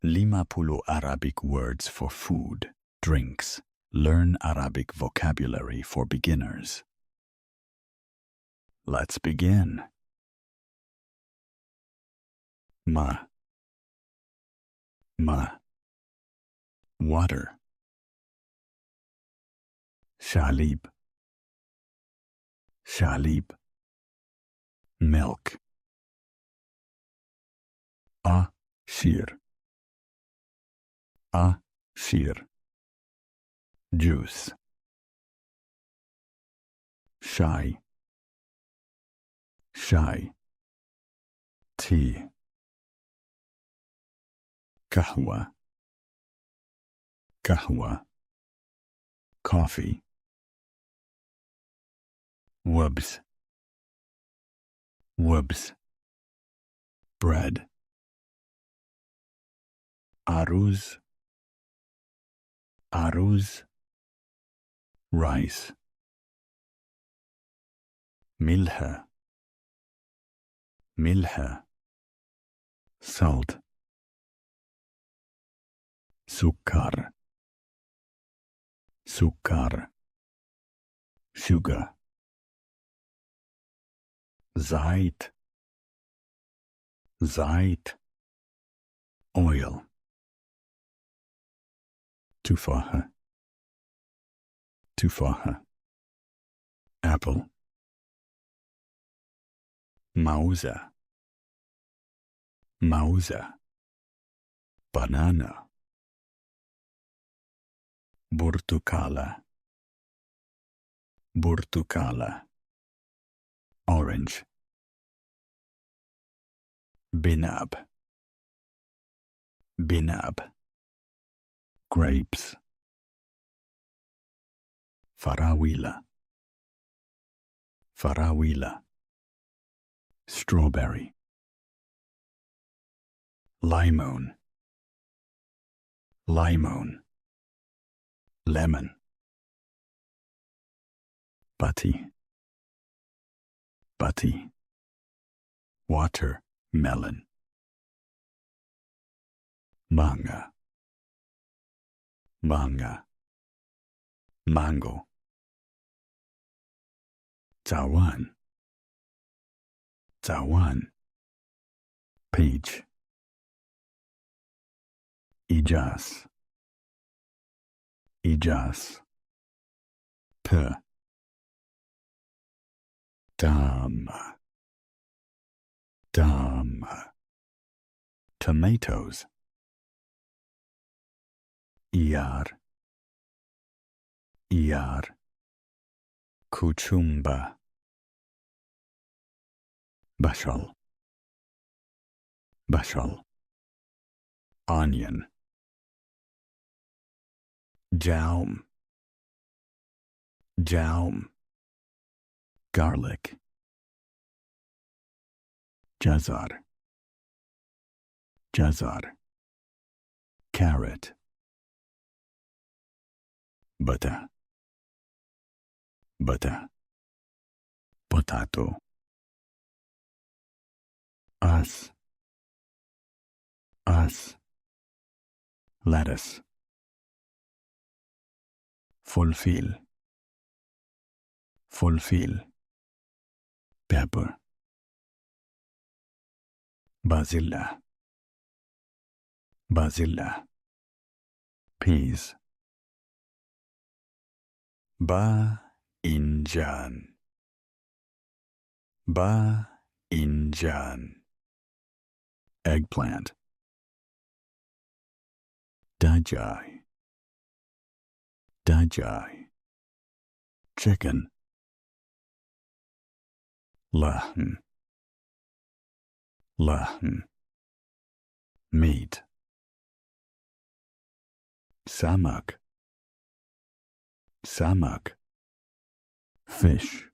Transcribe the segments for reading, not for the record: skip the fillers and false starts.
50 Arabic words for food, drinks. Learn Arabic vocabulary for beginners. Let's begin. Ma. Water. Shalib. Milk. Shir. Juice. Shai. Tea. Kahwa. Coffee. Wubs. Bread. Aruz. Rice. Milha. Salt. Sukkar. Sugar. Zait. Oil. Tufaha. Apple. Mauza. Banana. Burtukala. Orange. Binab. Grapes. Farawila. Strawberry. Limon. Lemon. Butty. Watermelon. Manga. Mango. Tawan. Peach. Ijas. Dam. Tomatoes. Iyar. Kuchumba. Bashal. Onion. Jaum. Garlic. Jazar. Carrot. Butter. Potato. Us. Lettuce. Fulfill. Pepper. Bazilla. Peas. Injan. Eggplant. Dajai. Chicken. Lahm. Meat. Samak. Fish.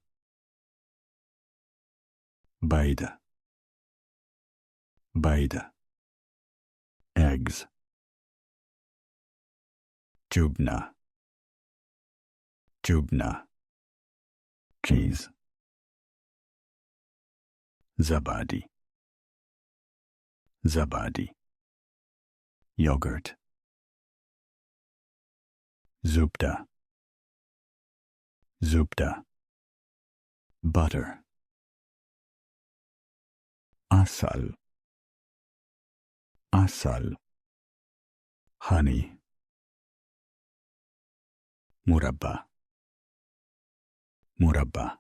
Baida. Eggs. Jubna. Cheese. Zabadi. yogurt, zubda, zubda, butter, asal, asal, honey, murabba, murabba,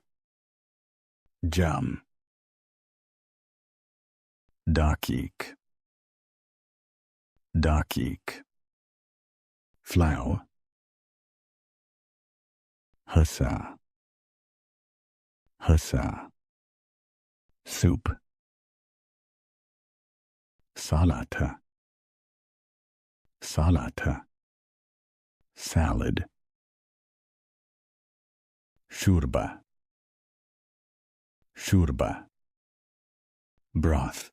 jam, dakik, dakik, flour, hasa, hasa, soup, salata, salata, salad, shurba, shurba, broth,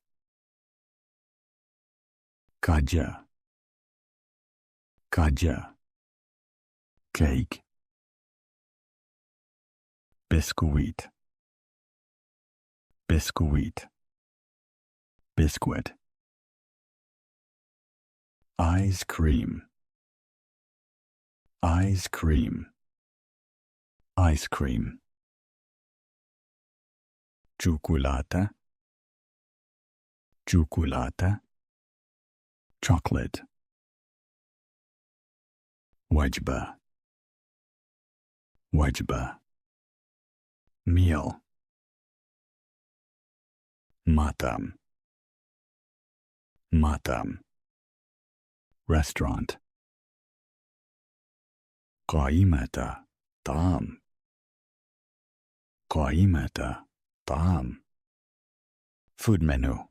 kaja, kaja, cake, biscuit, biscuit, biscuit, ice cream, ice cream, ice cream, chocolate, chocolate, chocolate, wajba, wajba, meal, matam, matam, restaurant, قائمة طعام, قائمة طعام, food menu,